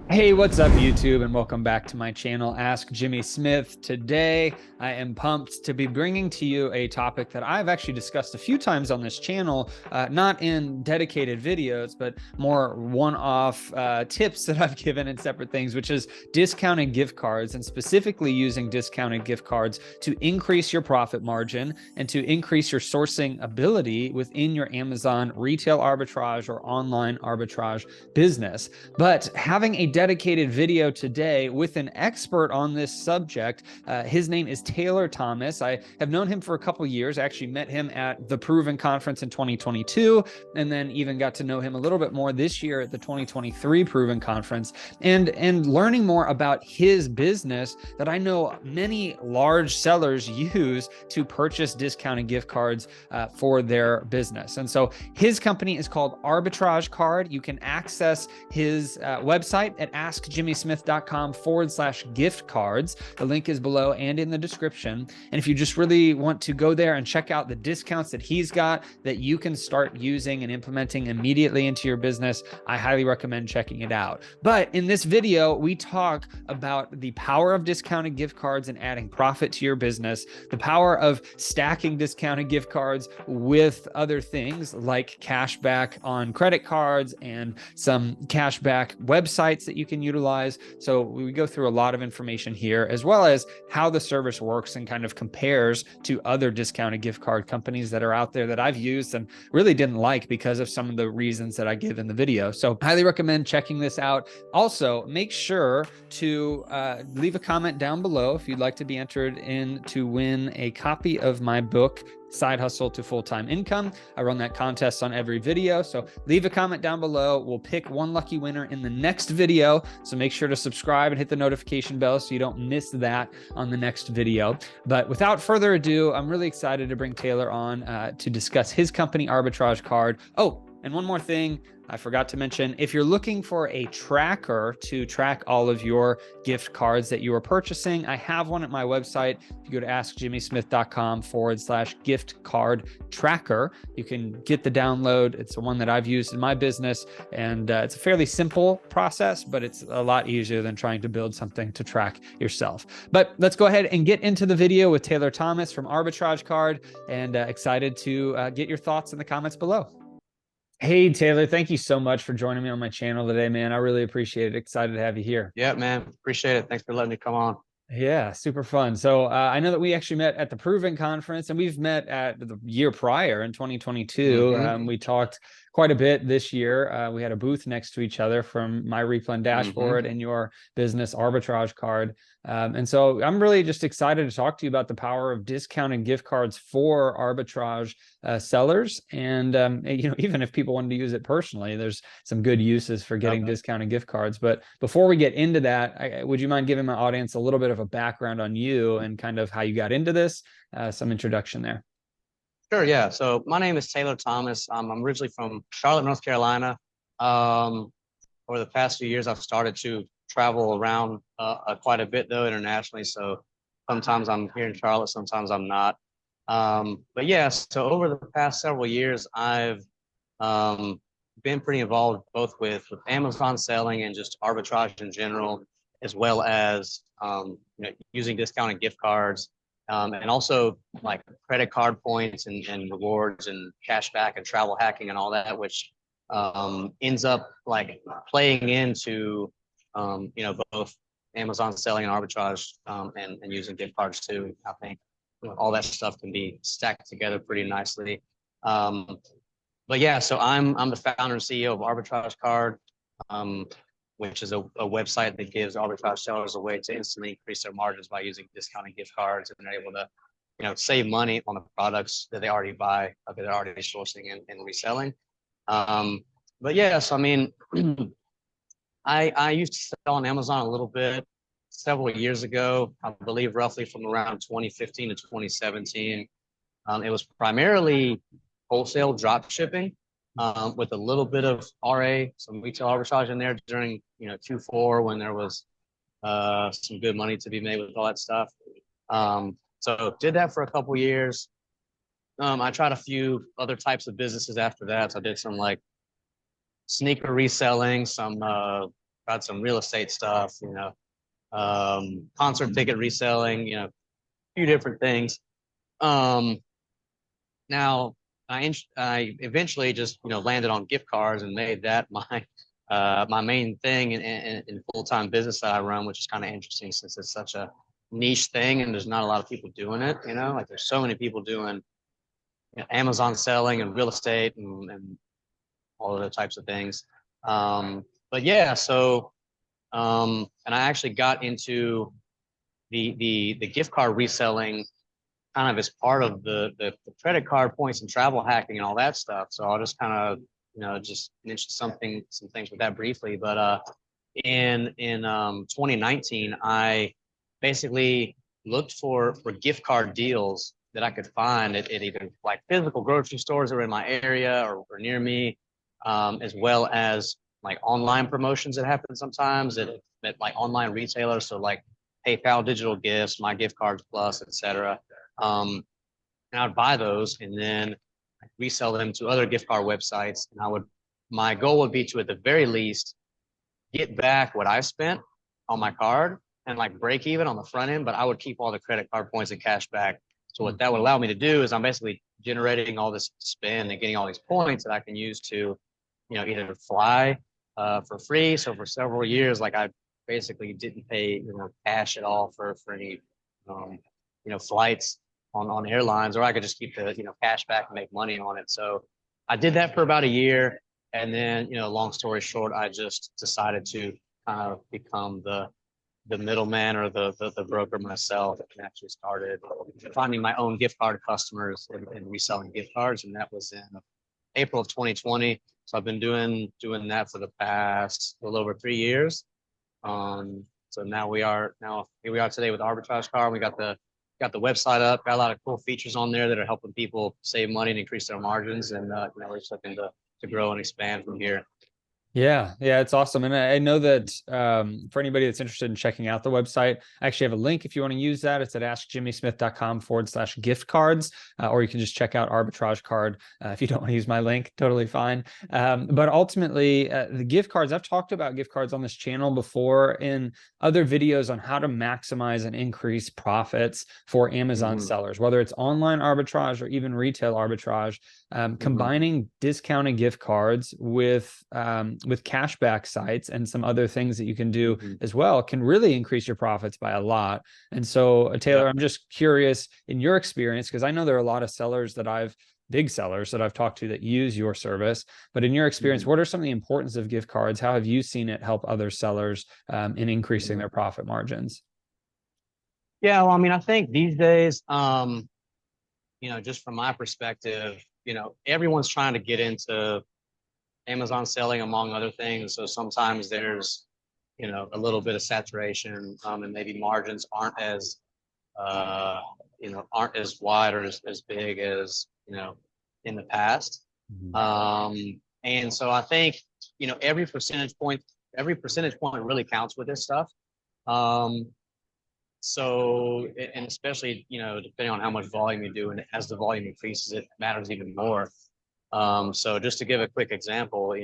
Hey, what's up, YouTube, and welcome back to my channel, Ask Jimmy Smith. Today, I am pumped to be bringing to you a topic that I've actually discussed a few times on this channel, not in dedicated videos, but more one-off tips that I've given in separate things, which is discounted gift cards, and specifically using discounted gift cards to increase your profit margin and to increase your sourcing ability within your Amazon retail arbitrage or online arbitrage business. But having a dedicated video today with an expert on this subject. His name is Taylor Thomas. I have known him for a couple years. I actually met him at the Proven Conference in 2022, and then even got to know him a little bit more this year at the 2023 Proven Conference, and learning more about his business that I know many large sellers use to purchase discounted gift cards for their business. And so his company is called Arbitrage Card. You can access his website at askjimmysmith.com/gift cards. The link is below and in the description. And if you just really want to go there and check out the discounts that he's got that you can start using and implementing immediately into your business, I highly recommend checking it out. But in this video, we talk about the power of discounted gift cards and adding profit to your business, the power of stacking discounted gift cards with other things like cash back on credit cards and some cash back websites that you can utilize. So we go through a lot of information here, as well as how the service works and kind of compares to other discounted gift card companies that are out there that I've used and really didn't like because of some of the reasons that I give in the video. So highly recommend checking this out. Also, make sure to leave a comment down below if you'd like to be entered in to win a copy of my book, Side Hustle to Full-Time Income. I run that contest on every video, so leave a comment down below. We'll pick one lucky winner in the next video, so make sure to subscribe and hit the notification bell so you don't miss that on the next video. But without further ado, I'm really excited to bring Taylor on to discuss his company, Arbitrage Card. Oh, and one more thing I forgot to mention, if you're looking for a tracker to track all of your gift cards that you are purchasing, I have one at my website. If you go to askjimmysmith.com/gift card tracker, you can get the download. It's the one that I've used in my business, and it's a fairly simple process, but it's a lot easier than trying to build something to track yourself. But let's go ahead and get into the video with Taylor Thomas from Arbitrage Card, and excited to get your thoughts in the comments below. Hey, Taylor, thank you so much for joining me on my channel today, man. I really appreciate it. Excited to have you here. Yeah, man. Appreciate it. Thanks for letting me come on. Yeah, super fun. So I know that we actually met at the Proven Conference, and we've met at the year prior in 2022. We talked quite a bit this year. We had a booth next to each other from my Replan dashboard and your business Arbitrage Card. And so I'm really just excited to talk to you about the power of discounting gift cards for arbitrage sellers. And even if people wanted to use it personally, there's some good uses for getting discounted gift cards. But before we get into that, would you mind giving my audience a little bit of a background on you and kind of how you got into this? Some introduction there. Sure, yeah. So my name is Taylor Thomas. I'm originally from Charlotte, North Carolina. Over the past few years, I've started to travel around quite a bit, though, internationally. So sometimes I'm here in Charlotte, sometimes I'm not. But yeah, so over the past several years, I've been pretty involved both with Amazon selling and just arbitrage in general, as well as using discounted gift cards. And also like credit card points and rewards and cash back and travel hacking and all that, which ends up like playing into both Amazon selling and arbitrage and using gift cards too. I think all that stuff can be stacked together pretty nicely. But yeah, so I'm the founder and CEO of Arbitrage Card, which is a website that gives arbitrage sellers a way to instantly increase their margins by using discounted gift cards, and they're able to, save money on the products that they already buy, that they're already sourcing and reselling. But yeah, so I mean, I used to sell on Amazon a little bit several years ago, I believe roughly from around 2015 to 2017. It was primarily wholesale drop shipping. With a little bit of RA, some retail arbitrage in there during Q4 when there was some good money to be made with all that stuff. So did that for a couple years. I tried a few other types of businesses after that. So I did some like sneaker reselling, some tried some real estate stuff, concert ticket reselling, a few different things. Now I eventually just, landed on gift cards and made that my main thing in full-time business that I run, which is kind of interesting since it's such a niche thing and there's not a lot of people doing it, like there's so many people doing Amazon selling and real estate and all of those types of things. But yeah, so and I actually got into the gift card reselling kind of as part of the credit card points and travel hacking and all that stuff. So I'll just kind of, just mention some things with that briefly. But in 2019, I basically looked for gift card deals that I could find at either like physical grocery stores that were in my area or near me, as well as like online promotions that happen sometimes at like online retailers. So like PayPal digital gifts, my gift cards plus, etc. And I'd buy those and then resell them to other gift card websites. And my goal would be to, at the very least, get back what I spent on my card and like break even on the front end, but I would keep all the credit card points and cash back. So what that would allow me to do is I'm basically generating all this spend and getting all these points that I can use to, either fly for free. So for several years, like I basically didn't pay, cash at all for any, flights on airlines, or I could just keep the, cash back and make money on it. So I did that for about a year. And then, long story short, I just decided to kind of become the middleman or the broker myself, and actually started finding my own gift card customers and reselling gift cards. And that was in April of 2020. So I've been doing that for the past a little over 3 years. So here we are today with Arbitrage Card. We got the website up, got a lot of cool features on there that are helping people save money and increase their margins. And we're just looking to grow and expand from here. Yeah, it's awesome. And I know that for anybody that's interested in checking out the website, I actually have a link if you want to use that. It's at askjimmysmith.com/gift cards, or you can just check out Arbitrage Card if you don't want to use my link, totally fine. But ultimately, the gift cards, I've talked about gift cards on this channel before in other videos on how to maximize and increase profits for Amazon sellers, whether it's online arbitrage or even retail arbitrage. Combining discounted gift cards with cashback sites and some other things that you can do as well can really increase your profits by a lot. And so, Taylor, I'm just curious in your experience, because I know there are a lot of big sellers that I've talked to that use your service, but in your experience, what are some of the importance of gift cards? How have you seen it help other sellers in increasing their profit margins? Yeah, well, I mean, I think these days, just from my perspective, everyone's trying to get into Amazon selling, among other things. So sometimes there's, a little bit of saturation, and maybe margins aren't as wide or as big as, in the past. And so I think, every percentage point really counts with this stuff. So, and especially, depending on how much volume you do, and as the volume increases, it matters even more. So just to give a quick example,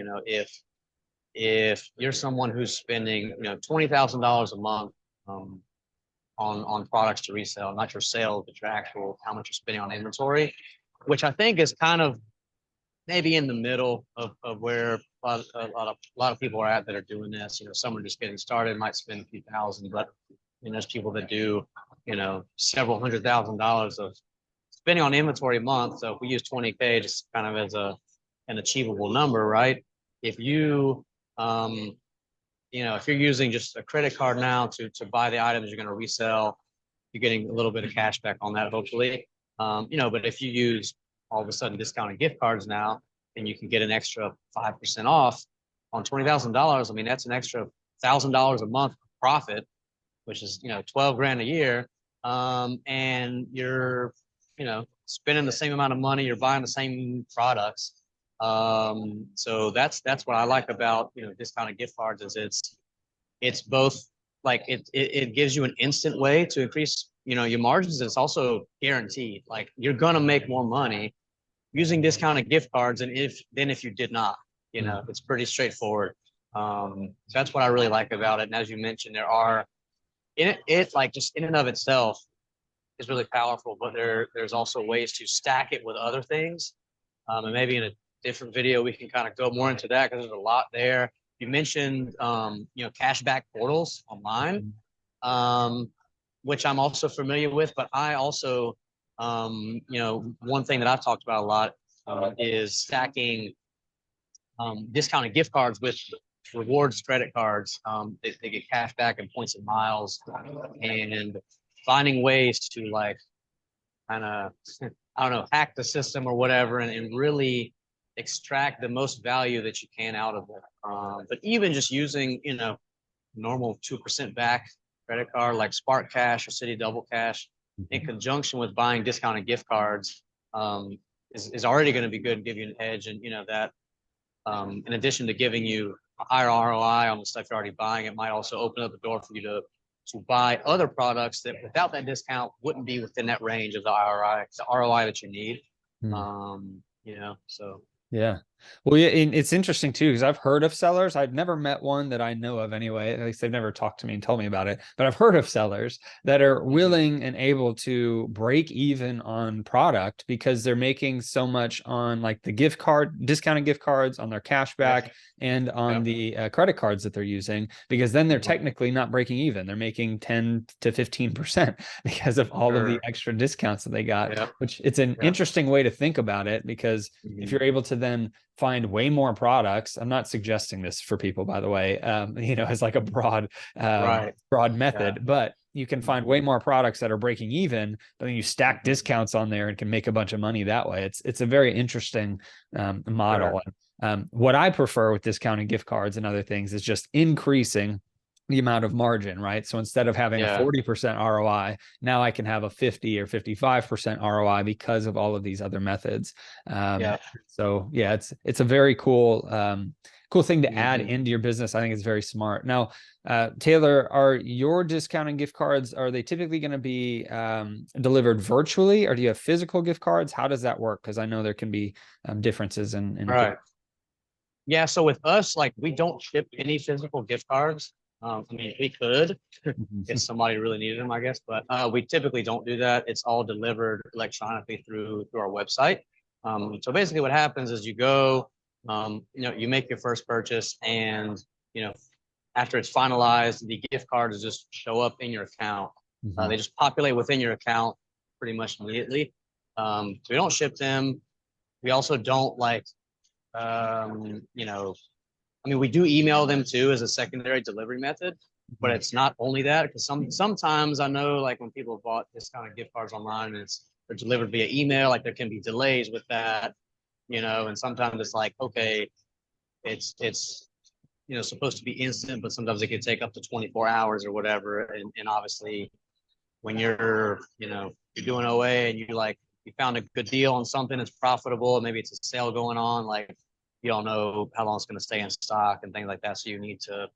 if you're someone who's spending, $20,000 a month, on products to resell, not your sales, but your actual, how much you're spending on inventory, which I think is kind of maybe in the middle of where a lot of people are at that are doing this. Some are just getting started, might spend a few thousand, but there's people that do, several $100,000s of spending on inventory a month. So if we use 20K just kind of as an achievable number, right? If you, if you're using just a credit card now to buy the items you're going to resell, you're getting a little bit of cash back on that, hopefully. But if you use all of a sudden discounted gift cards now, and you can get an extra 5% off on $20,000, I mean, that's an extra $1,000 a month profit, which is, 12 grand a year. And you're, spending the same amount of money, you're buying the same products. So that's what I like about, discounted gift cards is it's both like it gives you an instant way to increase, your margins. It's also guaranteed, like you're going to make more money using discounted gift cards than if you did not, it's pretty straightforward. So that's what I really like about it. And as you mentioned, there are it like just in and of itself is really powerful, but there's also ways to stack it with other things. And maybe in a different video, we can kind of go more into that because there's a lot there. You mentioned, cashback portals online, which I'm also familiar with, but I also, one thing that I've talked about a lot is stacking discounted gift cards with rewards credit cards. They get cash back and points and miles, and finding ways to like kind of, I don't know, hack the system or whatever, and really extract the most value that you can out of it. But even just using, normal 2% back credit card like Spark Cash or City Double Cash in conjunction with buying discounted gift cards is already going to be good and give you an edge. And, that in addition to giving you a higher ROI on the stuff you're already buying, it might also open up the door for you to buy other products that without that discount wouldn't be within that range of the ROI that you need. So. Yeah. Well, yeah, and it's interesting too, because I've heard of sellers. I've never met one that I know of anyway. At least they've never talked to me and told me about it. But I've heard of sellers that are willing and able to break even on product because they're making so much on like the discounted gift cards, on their cash back, and on the credit cards that they're using, because then they're technically not breaking even. They're making 10 to 15% because of all of the extra discounts that they got, which it's an interesting way to think about it, because if you're able to then find way more products. I'm not suggesting this for people, by the way, as like a broad method, but you can find way more products that are breaking even, but then you stack discounts on there and can make a bunch of money that way. It's a very interesting model. What I prefer with discounted gift cards and other things is just increasing the amount of margin, right? So instead of having a 40% ROI, now I can have a 50 or 55% ROI because of all of these other methods. So yeah, it's a very cool thing to add into your business. I think it's very smart. Now, Taylor, are your discounted gift cards, are they typically going to be delivered virtually, or do you have physical gift cards? How does that work? Because I know there can be differences in right. Yeah, so with us, like, we don't ship any physical gift cards. I mean, we could if somebody really needed them, I guess, but we typically don't do that. It's all delivered electronically through our website. So basically what happens is you go, you make your first purchase, and, after it's finalized, the gift cards just show up in your account. They just populate within your account pretty much immediately. So we don't ship them. We also don't we do email them too as a secondary delivery method, but it's not only that, because sometimes I know, like, when people have bought discounted gift cards online and they're delivered via email, like there can be delays with that, and sometimes it's like, okay, it's supposed to be instant, but sometimes it can take up to 24 hours or whatever. And obviously when you're doing OA and you found a good deal on something that's profitable, and maybe it's a sale going on, like, you don't know how long it's going to stay in stock and things like that. So you need to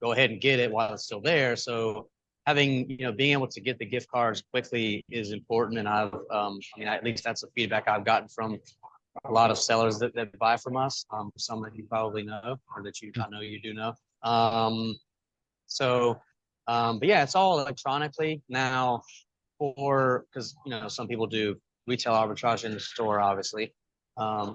go ahead and get it while it's still there. So having, being able to get the gift cards quickly is important. And at least that's the feedback I've gotten from a lot of sellers that buy from us. Some that you probably know, or that I know you do know. But yeah, it's all electronically now, because some people do retail arbitrage in the store, obviously.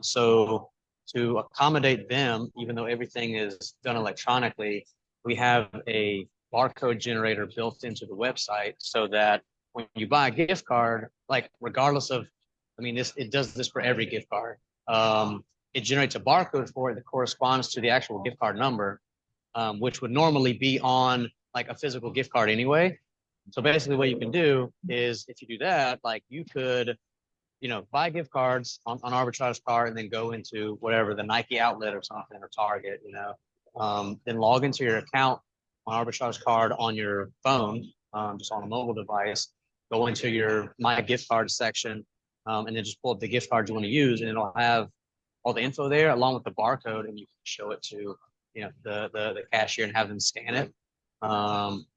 So to accommodate them, even though everything is done electronically, we have a barcode generator built into the website, so that when you buy a gift card, like, regardless of, it does this for every gift card. It generates a barcode for it that corresponds to the actual gift card number, which would normally be on like a physical gift card anyway. So basically what you can do is, if you do that, like, you could buy gift cards on Arbitrage Card and then go into whatever, the Nike outlet or something, or Target, then log into your account on Arbitrage Card on your phone, just on a mobile device, go into your My Gift Card section, and then just pull up the gift card you want to use, and it'll have all the info there along with the barcode, and you can show it to, the cashier and have them scan it.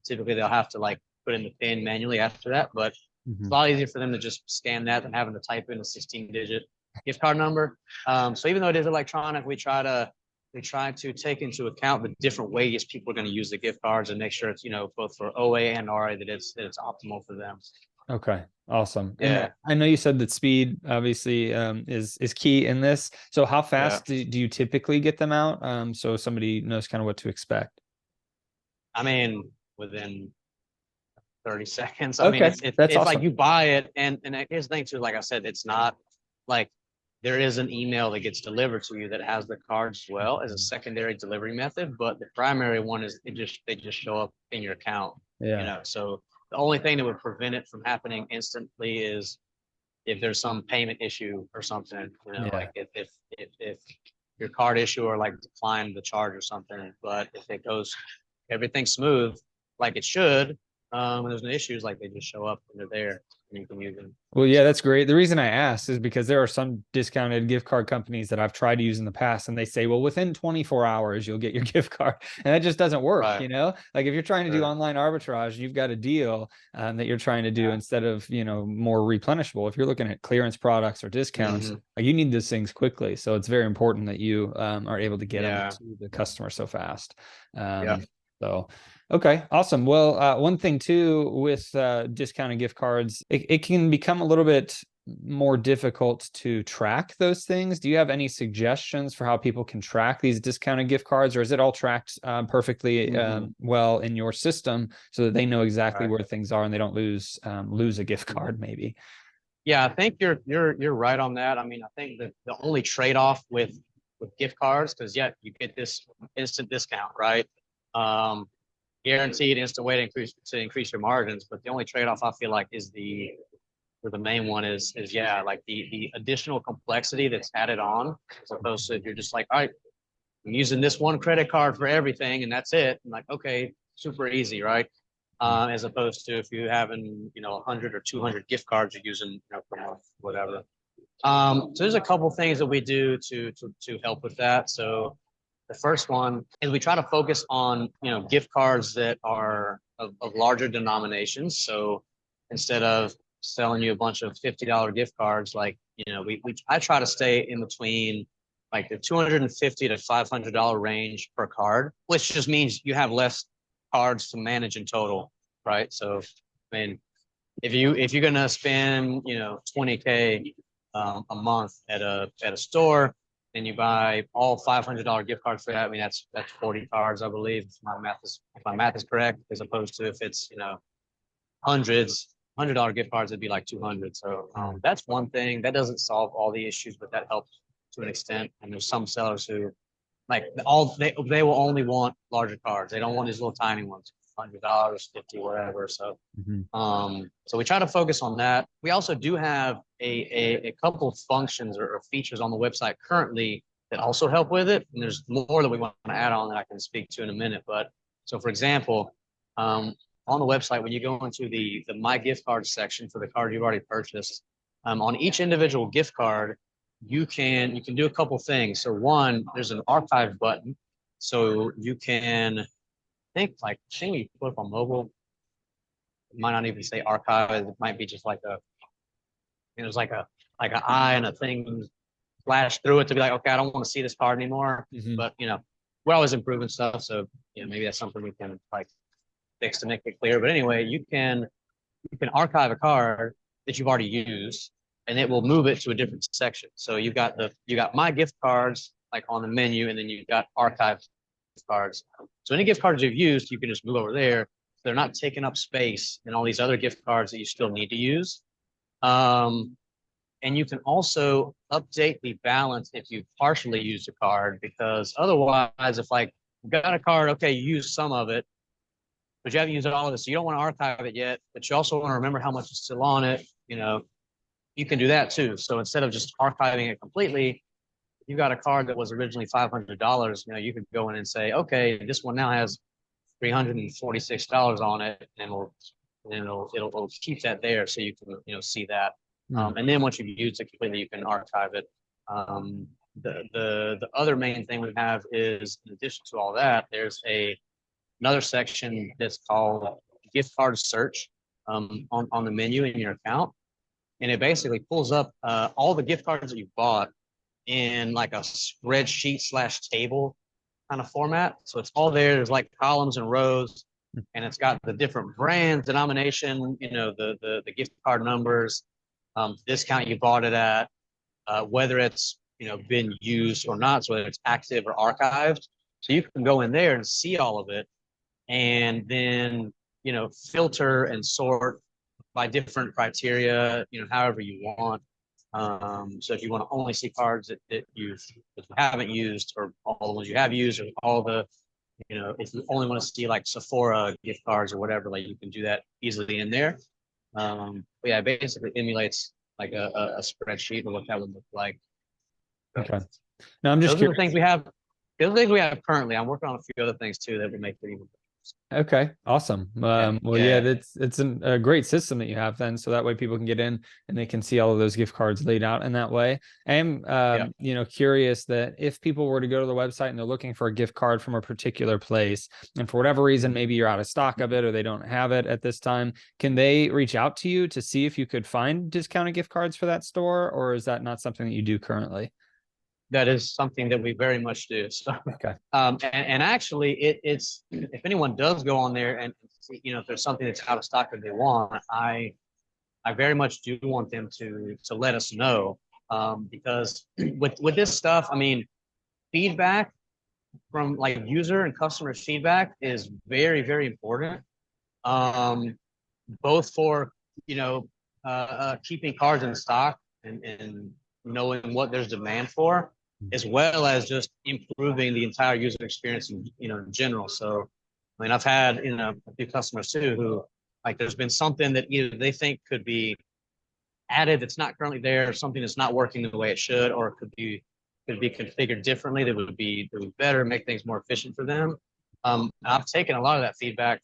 Typically they'll have to put in the PIN manually after that, but it's a lot easier for them to just scan that than having to type in a 16-digit gift card number. So even though it is electronic, we try to they try to take into account the different ways people are going to use the gift cards and make sure it's, both for OA and RA that it's optimal for them. Okay, awesome. And Yeah. I know you said that speed obviously is key in this. So how Yeah. fast do you typically get them out? So somebody knows kind of what to expect. I mean, within 30 seconds. I mean, Okay, that's it's like awesome. you buy it, and here's the thing too. Like I said, it's not like there is an email that gets delivered to you that has the cards as well as a secondary delivery method, but the primary one is they just show up in your account. Yeah. So the only thing that would prevent it from happening instantly is if there's some payment issue or something. Yeah. Like if your card issuer like declined the charge or something, but if it goes everything's smooth like it should, when there's no issues, like they just show up and they're there and you can use them. Well, yeah, that's great. The reason I asked is because there are some discounted gift card companies that I've tried to use in the past, and they say, well, within 24 hours, you'll get your gift card. And that just doesn't work, Right. Like if you're trying to do Sure. online arbitrage, you've got a deal that you're trying to do Yeah. instead of, more replenishable. If you're looking at clearance products or discounts, Mhm. you need those things quickly. So it's very important that you are able to get them Yeah. to the customer so fast. Yeah. So, okay, awesome. Well, one thing too with discounted gift cards, it can become a little bit more difficult to track those things. Do you have any suggestions for how people can track these discounted gift cards, or is it all tracked perfectly Mhm. well in your system so that they know exactly Right. where things are and they don't lose a gift card maybe? Yeah, I think you're right on that. I mean, I think that the only trade-off with gift cards, because yeah, you get this instant discount, right? Um, Guaranteed instant way to increase your margins, but the only trade-off I feel like is the main one is yeah, like the additional complexity that's added on, as opposed to if you're just like, all right, I'm using this one credit card for everything and that's it. I'm like, okay, super easy, right? As opposed to if you having 100 or 200 gift cards you're using per month, whatever. So there's a couple things that we do to help with that. So the first one is we try to focus on gift cards that are of larger denominations. So instead of selling you a bunch of $50 gift cards, like I try to stay in between like the $250 to $500 range per card, which just means you have less cards to manage in total, right? So I mean, if you're gonna spend 20K a month at a store and you buy all $500 gift cards for that, I mean that's 40 cards, I believe, if my math is correct, as opposed to if it's hundreds. $100 gift cards would be like 200. So that's one thing that doesn't solve all the issues, but that helps to an extent. And there's some sellers who like they will only want larger cards. They don't want these little tiny ones, $100, 50, whatever. So so we try to focus on that. We also do have a couple of functions or features on the website currently that also help with it. And there's more that we want to add on that I can speak to in a minute. But so for example, on the website, when you go into the My Gift Card section for the card you've already purchased, on each individual gift card, you can do a couple things. So one, there's an archive button. So you can think you put up on mobile. It might not even say archive. It might be just like there's like an eye and a thing flash through it to be like, okay, I don't want to see this card anymore. But we're always improving stuff. So maybe that's something we can like fix to make it clear. But anyway, you can archive a card that you've already used and it will move it to a different section. So you got My Gift Cards like on the menu, and then you've got archive cards. So any gift cards you've used, you can just move over there. They're not taking up space in all these other gift cards that you still need to use. And you can also update the balance if you've partially used a card, because otherwise, if like you got a card, okay, you used some of it, but you haven't used all of it, so you don't want to archive it yet, but you also want to remember how much is still on it, you can do that too. So instead of just archiving it completely, if you got a card that was originally $500, you could go in and say, okay, this one now has $346 on it, and it'll keep that there so you can see that. And then once you've used it completely, you can archive it. The other main thing we have is, in addition to all that, there's another section that's called gift card search on the menu in your account, and it basically pulls up all the gift cards that you bought in like a spreadsheet / table kind of format. So it's all there. There's like columns and rows, and it's got the different brands, denomination, the gift card numbers, discount you bought it at, whether it's been used or not, so whether it's active or archived. So you can go in there and see all of it, and then filter and sort by different criteria, however you want. So if you want to only see cards that you haven't used, or all the ones you have used, or all the, if you only want to see like Sephora gift cards or whatever, like you can do that easily in there. But yeah, it basically emulates like a spreadsheet or what that would look like. So Okay. Now I'm just those are the things we have. The other things we have currently, I'm working on a few other things too that would make it even. Okay, awesome. Well, yeah, it's a great system that you have then, so that way people can get in and they can see all of those gift cards laid out in that way. I'm, curious that if people were to go to the website and they're looking for a gift card from a particular place, and for whatever reason, maybe you're out of stock of it or they don't have it at this time, can they reach out to you to see if you could find discounted gift cards for that store, or is that not something that you do currently? That is something that we very much do. So, okay. And actually, it's if anyone does go on there and see, if there's something that's out of stock that they want, I very much do want them to let us know, because with this stuff, I mean, feedback from like user and customer feedback is very, very important, both for keeping cards in stock and knowing what there's demand for, as well as just improving the entire user experience in general. So I mean, I've had a few customers too who, like, there's been something that either they think could be added that's not currently there, or something that's not working the way it should, or it could be configured differently that would be better, make things more efficient for them. I've taken a lot of that feedback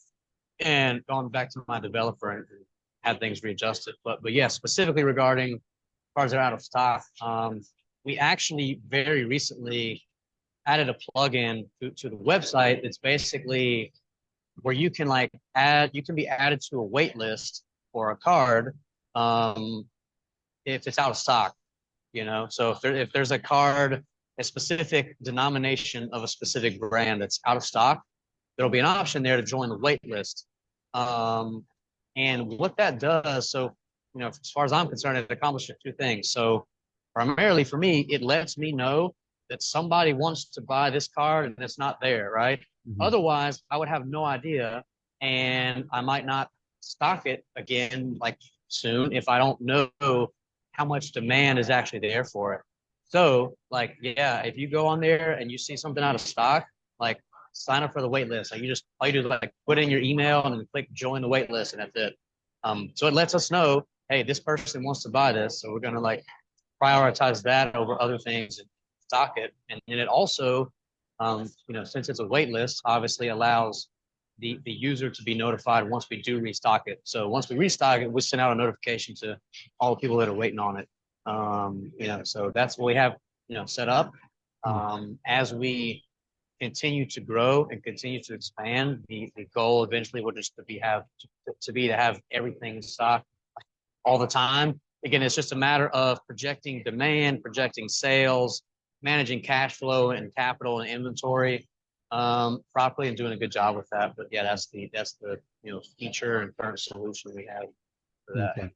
and gone back to my developer and had things readjusted. But yeah, specifically regarding cards that are out of stock, we actually very recently added a plugin to the website that's basically where you can be added to a wait list for a card, if it's out of stock. So if there's a card, a specific denomination of a specific brand that's out of stock, there'll be an option there to join the wait list. And what that does, so as far as I'm concerned, it accomplishes two things. So primarily for me, it lets me know that somebody wants to buy this card and it's not there, right? Mm-hmm. Otherwise, I would have no idea, and I might not stock it again like soon if I don't know how much demand is actually there for it. So like, yeah, if you go on there and you see something out of stock, like, sign up for the wait list. Like, all you do is like put in your email and then click join the wait list, and that's it. So it lets us know, hey, this person wants to buy this, so we're gonna like prioritize that over other things and stock it. And it also, since it's a wait list, obviously allows the user to be notified once we do restock it. So once we restock it, we send out a notification to all the people that are waiting on it. So that's what we have, set up. As we continue to grow and continue to expand, the goal eventually would just to have everything in stock all the time. Again, it's just a matter of projecting demand, projecting sales, managing cash flow and capital and inventory properly, and doing a good job with that. But yeah, that's the feature and current solution we have for that. Okay.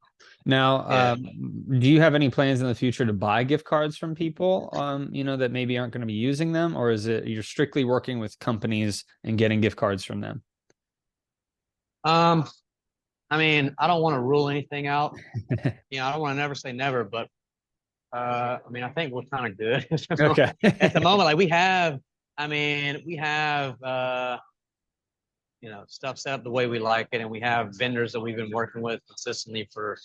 Now, do you have any plans in the future to buy gift cards from people, that maybe aren't going to be using them, or is it you're strictly working with companies and getting gift cards from them? I mean, I don't want to rule anything out. I don't want to never say never, but I mean, I think we're kind of good. Okay. At the moment, like we have stuff set up the way we like it, and we have vendors that we've been working with consistently for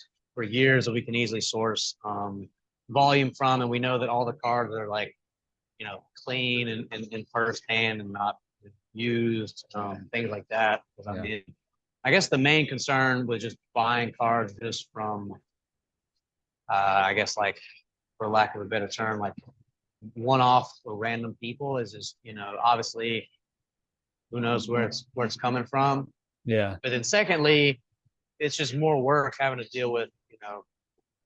years that we can easily source volume from, and we know that all the cards are like, clean and first hand and not used, things like that. I mean, I guess the main concern was just buying cards just from, I guess, like, for lack of a better term, like one-off or random people is just, obviously, who knows where it's coming from. Yeah. But then secondly, it's just more work having to deal with,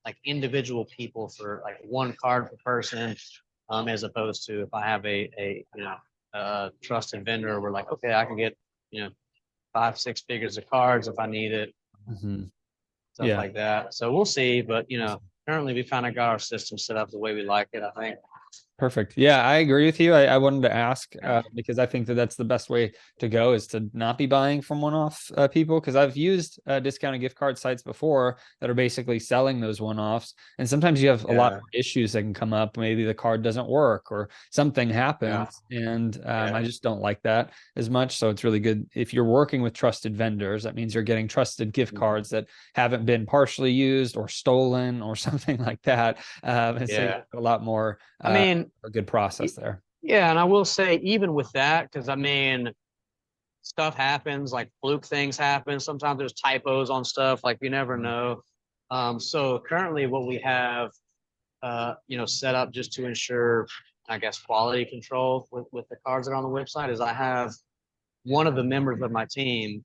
like individual people for like one card per person, as opposed to if I have a a trusted vendor. We're like, okay, I can get, 5, 6 figures of cards if I need it, Mhm. stuff Yeah. like that. So we'll see. But Awesome. currently we kind of got our system set up the way we like it, I think. Perfect. Yeah, I agree with you. I wanted to ask Yeah. because I think that that's the best way to go is to not be buying from one-off people. Because I've used discounted gift card sites before that are basically selling those one-offs, and sometimes you have a lot Yeah. of issues that can come up. Maybe the card doesn't work or something Yeah. happens, and Yeah. I just don't like that as much. So it's really good if you're working with trusted vendors. That means you're getting trusted gift cards that haven't been partially used or stolen or something like that, and so you Yeah. have a lot more. I mean, A good process there. yeah, and I will say even with that, because I mean, stuff happens, like fluke things happen. Sometimes there's typos on stuff, like you never know. So currently what we have set up just to ensure, I guess, quality control with the cards that are on the website is I have one of the members of my team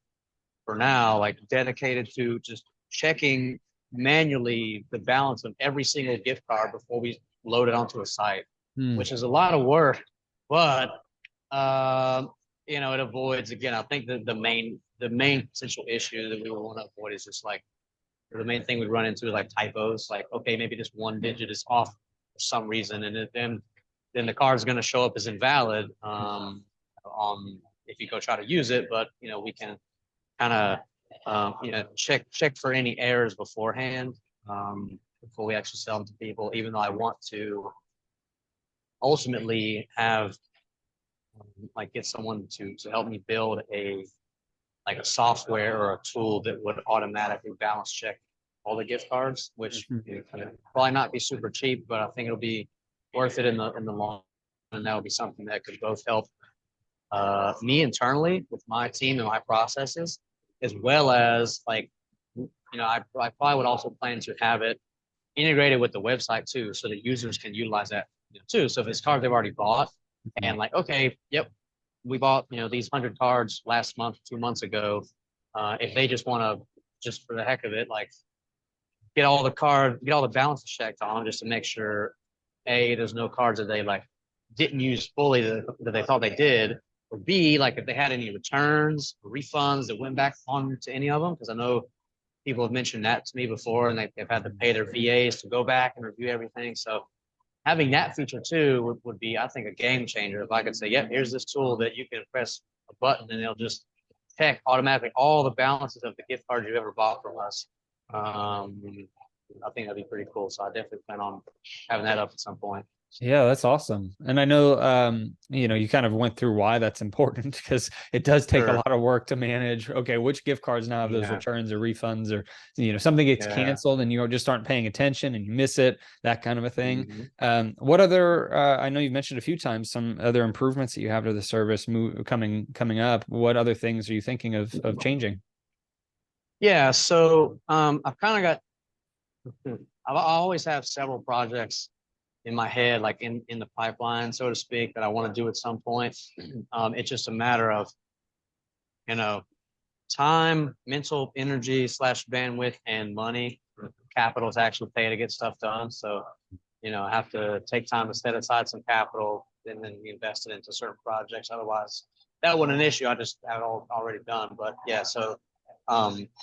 for now, like dedicated to just checking manually the balance of every single gift card before we load it onto a site, Hmm. which is a lot of work, but it avoids, again, I think the main potential issue that we would want to avoid is just like the main thing we run into is like typos, like, okay, maybe this one digit is off for some reason, and then the card is going to show up as invalid on if you go try to use it, but we can kind of check for any errors beforehand before we actually sell them to people, even though I want to ultimately have like get someone to help me build a software or a tool that would automatically balance check all the gift cards, which can probably not be super cheap, but I think it'll be worth it in the long run. And that would be something that could both help me internally with my team and my processes, as well as like, I probably would also plan to have it integrated with the website too, so that users can utilize that too. So if it's cards they've already bought and like, okay, yep, we bought, these 100 cards last month, 2 months ago. If they just want to, just for the heck of it, like get all the balances checked on them just to make sure, A, there's no cards that they like didn't use fully that they thought they did, or B, like if they had any returns or refunds that went back on to any of them, because I know people have mentioned that to me before, and they've had to pay their VAs to go back and review everything. So having that feature too would be, I think, a game changer. If I could say, yep, here's this tool that you can press a button and it'll just check automatically all the balances of the gift cards you've ever bought from us. I think that'd be pretty cool. So I definitely plan on having that up at some point. Yeah, that's awesome. And I know, you kind of went through why that's important because it does take a Sure. lot of work to manage. Okay, which gift cards now have those Yeah. returns or refunds, or something gets Yeah. canceled and you just aren't paying attention and you miss it, that kind of a thing. Mhm. What other? I know you've mentioned a few times some other improvements that you have to the service coming up. What other things are you thinking of changing? Yeah. So I've kind of got, I always have several projects in my head, like in the pipeline, so to speak, that I want to do at some point. It's just a matter of, you know, time, mental energy slash bandwidth, and money, capital to actually pay to get stuff done. So, I have to take time to set aside some capital and then invest it into certain projects. Otherwise, that wasn't an issue. I just have it all already done. But yeah, so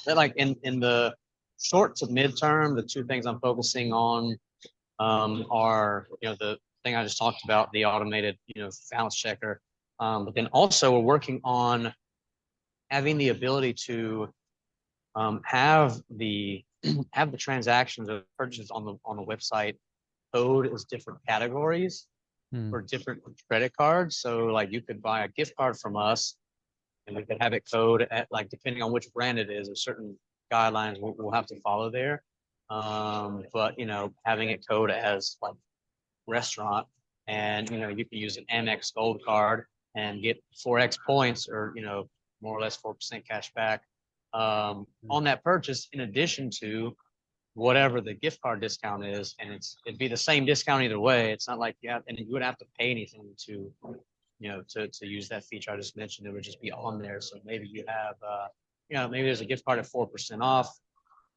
like in the short to midterm, the two things I'm focusing on are, the thing I just talked about, the automated, balance checker. But then also we're working on having the ability to have the have the transactions or purchases on the website code as different categories Hmm. for different credit cards. So like you could buy a gift card from us and we could have it code at, like, depending on which brand it is, there's certain guidelines we'll have to follow there. But having it code as like restaurant, and you can use an Amex Gold card and get 4x points, or more or less 4% cash back on that purchase, in addition to whatever the gift card discount is, and it'd be the same discount either way. It's not like you wouldn't have to pay anything to use that feature I just mentioned. It would just be on there. So maybe you have maybe there's a gift card at 4% off,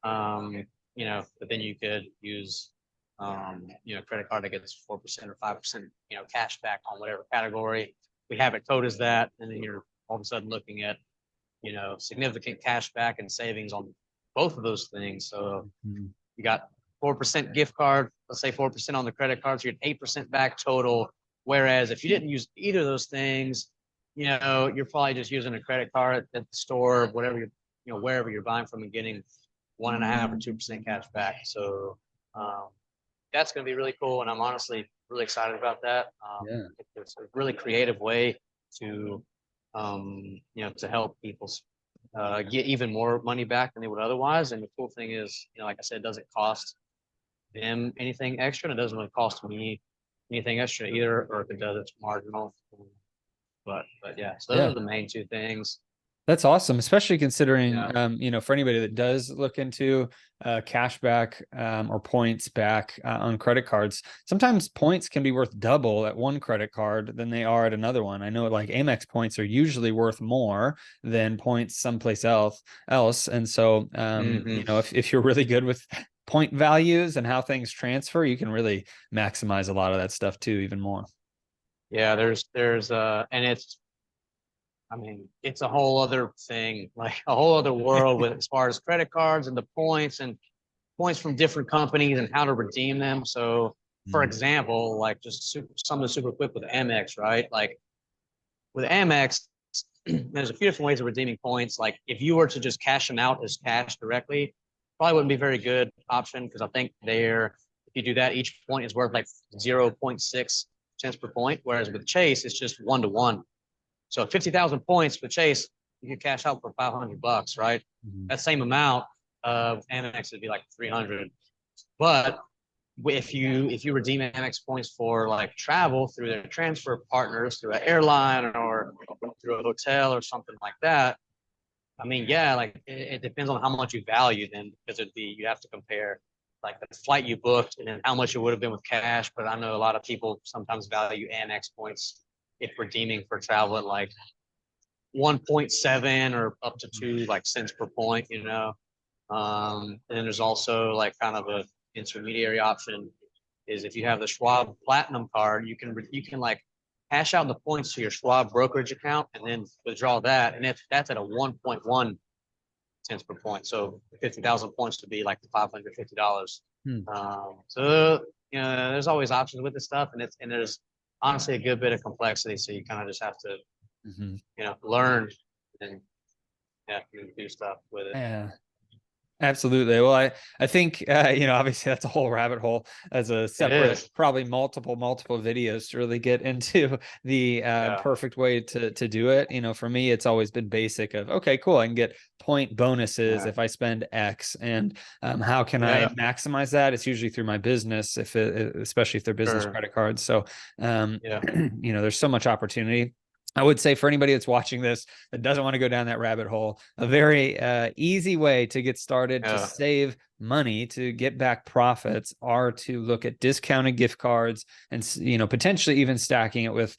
but then you could use credit card that gets 4% or 5%, cash back on whatever category. we have it code as that, and then you're all of a sudden looking at, significant cash back and savings on both of those things. So you got 4% gift card, let's say 4% on the credit cards, so you're 8% back total. Whereas if you didn't use either of those things, you're probably just using a credit card at the store, whatever wherever you're buying from and getting 1.5 or 2% cash back. So that's going to be really cool. And I'm honestly really excited about that. It's a really creative way to, to help people get even more money back than they would otherwise. And the cool thing is, like I said, it doesn't cost them anything extra, and it doesn't really cost me anything extra either, or if it does, it's marginal. But yeah, so those are the main two things. That's awesome, especially considering, for anybody that does look into cashback or points back on credit cards, sometimes points can be worth double at one credit card than they are at another one. I know like Amex points are usually worth more than points someplace else. And so, if you're really good with point values and how things transfer, you can really maximize a lot of that stuff too, even more. Yeah, and it's a whole other thing, like a whole other world with as far as credit cards and the points from different companies and how to redeem them. So for example, like just something super quick with Amex, right? Like with Amex, there's a few different ways of redeeming points. Like if you were to just cash them out as cash directly, probably wouldn't be a very good option, because I think if you do that, each point is worth like 0.6 cents per point. Whereas with Chase, it's just 1-to-1. So 50,000 points with Chase, you can cash out for $500, right? That same amount of Amex would be like 300. But if you redeem Amex points for like travel through their transfer partners, through an airline or through a hotel or something like that, like it depends on how much you value them, because you have to compare like the flight you booked and then how much it would have been with cash. But I know a lot of people sometimes value Amex points if redeeming for travel at like 1.7 or up to 2 like cents per point, and then there's also like kind of a intermediary option is if you have the Schwab Platinum card, you can like cash out the points to your Schwab brokerage account and then withdraw that, and that's at a 1.1 cents per point. So 50,000 points to be like $550. So there's always options with this stuff, and there's honestly a good bit of complexity. So you kind of just have to learn and do stuff with it. Yeah. Absolutely. Well, I think, obviously that's a whole rabbit hole as a separate, probably multiple videos to really get into the perfect way to do it. For me, it's always been basic of, okay, cool. I can get point bonuses if I spend X, and how can I maximize that? It's usually through my business, especially if they're business credit cards. So, there's so much opportunity. I would say for anybody that's watching this that doesn't want to go down that rabbit hole, a very easy way to get started to save money, to get back profits, are to look at discounted gift cards and, potentially even stacking it with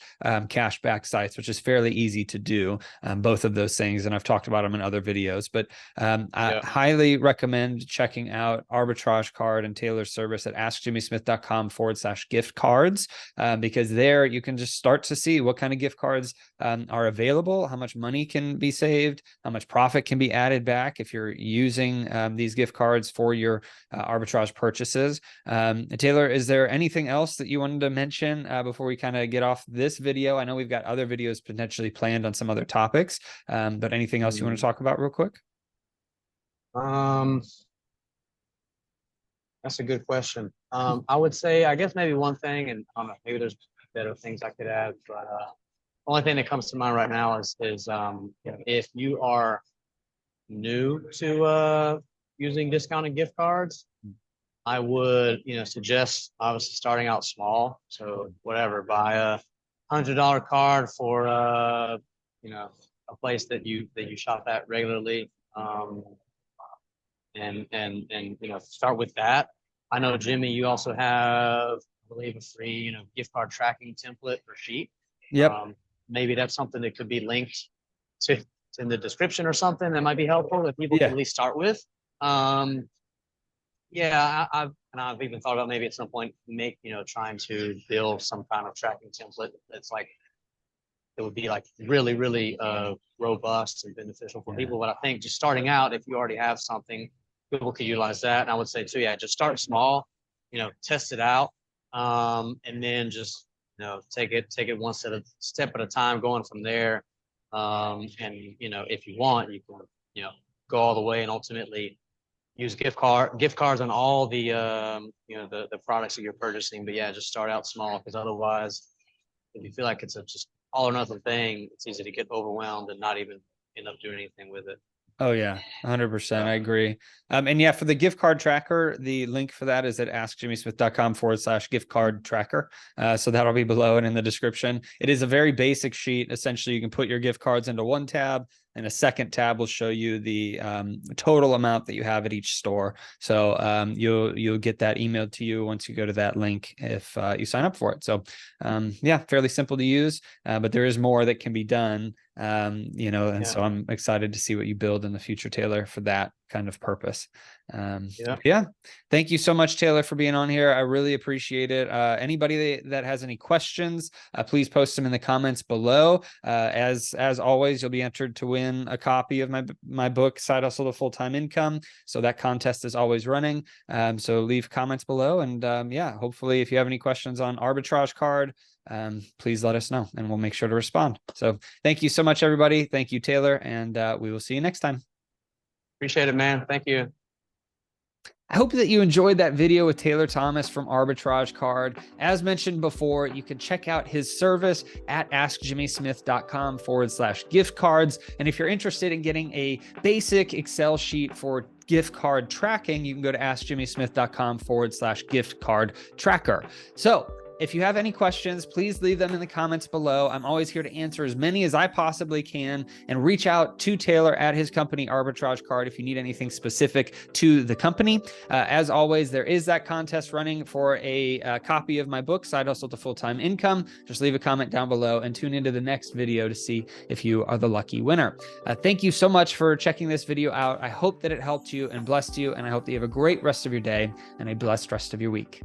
cash back sites, which is fairly easy to do, both of those things. And I've talked about them in other videos, but I highly recommend checking out Arbitrage Card and Taylor's service at askjimmysmith.com/gift cards, because there you can just start to see what kind of gift cards are available, how much money can be saved, how much profit can be added back if you're using these gift cards for your arbitrage purchases. Taylor, is there anything else that you wanted to mention before we kind of get off this video? I know we've got other videos potentially planned on some other topics, but anything else you want to talk about real quick? That's a good question. I would say, I guess maybe one thing, and I don't know, maybe there's better things I could add, but only thing that comes to mind right now is if you are new to using discounted gift cards, I would suggest obviously starting out small. So whatever, buy a $100 card for a place that you shop at regularly, and start with that. I know, Jimmy, you also have, I believe, a free gift card tracking template or sheet. Yep. Maybe that's something that could be linked to in the description or something that might be helpful that people can at least start with. I've even thought about maybe at some point trying to build some kind of tracking template that's like that would be like really, really robust and beneficial for Yeah. people. But I think just starting out, if you already have something, people could utilize that. And I would say too, yeah, just start small, test it out. And then just, take it one step at a time, going from there. And, if you want, you can, go all the way and ultimately use gift cards on all the, the products that you're purchasing. But yeah, just start out small, because otherwise, if you feel like it's a just all or nothing thing, it's easy to get overwhelmed and not even end up doing anything with it. Oh yeah, 100%. I agree. And yeah, for the gift card tracker, the link for that is at askjimmysmith.com/gift card tracker. So that'll be below and in the description. It is a very basic sheet. Essentially, you can put your gift cards into one tab, and a second tab will show you the total amount that you have at each store. So you'll get that emailed to you once you go to that link if you sign up for it. So yeah, fairly simple to use, but there is more that can be done. So I'm excited to see what you build in the future, Taylor, for that kind of purpose. Yeah. Thank you so much, Taylor, for being on here. I really appreciate it. Anybody that has any questions, please post them in the comments below. As always, you'll be entered to win a copy of my book, Side Hustle to Full-Time Income. So that contest is always running. So leave comments below. And yeah, hopefully if you have any questions on Arbitrage Card, please let us know and we'll make sure to respond. So thank you so much, everybody. Thank you, Taylor. And we will see you next time. Appreciate it, man. Thank you. I hope that you enjoyed that video with Taylor Thomas from Arbitrage Card. As mentioned before, you can check out his service at askjimmysmith.com/gift cards. And if you're interested in getting a basic Excel sheet for gift card tracking, you can go to askjimmysmith.com/gift card tracker. So if you have any questions, please leave them in the comments below. I'm always here to answer as many as I possibly can, and reach out to Taylor at his company, Arbitrage Card, if you need anything specific to the company. As always, there is that contest running for a copy of my book, Side Hustle to Full-Time Income. Just leave a comment down below and tune into the next video to see if you are the lucky winner. Thank you so much for checking this video out. I hope that it helped you and blessed you, and I hope that you have a great rest of your day and a blessed rest of your week.